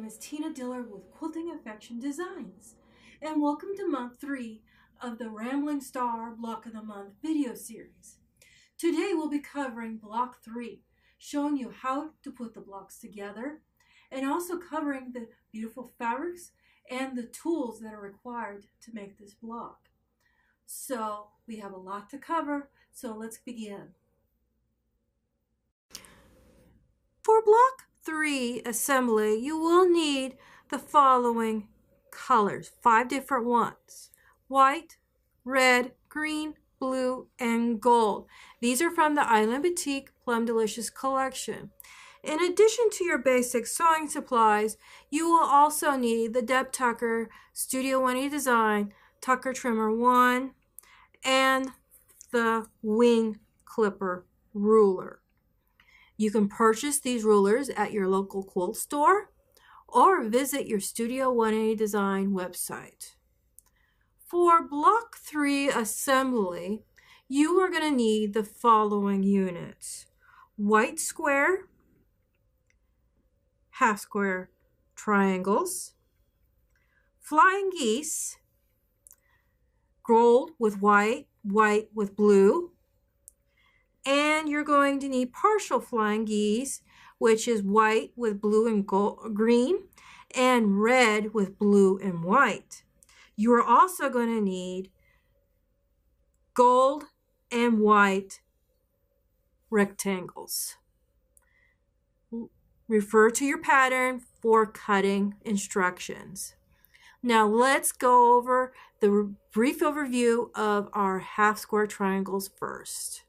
name is Tina Diller with Quilting Affection Designs, and welcome to month 3 of the Rambling Star Block of the Month video series. Today we'll be covering block 3, showing you how to put the blocks together, and also covering the beautiful fabrics and the tools that are required to make this block. So we have a lot to cover, so let's begin. For block 3 assembly, you will need the following colors, 5 different ones: white, red, green, blue, and gold. These are from the Island Boutique Plum Delicious collection. In addition to your basic sewing supplies, you will also need the Deb Tucker Studio 180 Design Tucker Trimmer 1 and the Wing Clipper ruler. You can purchase these rulers at your local quilt store or visit your Studio 180 Design website. For block 3 assembly, you are going to need the following units: white square, half square triangles, flying geese, gold with white, white with blue, and you're going to need partial flying geese, which is white with blue and green, and red with blue and white. You are also going to need gold and white rectangles. Refer to your pattern for cutting instructions. Now let's go over the brief overview of our half square triangles first.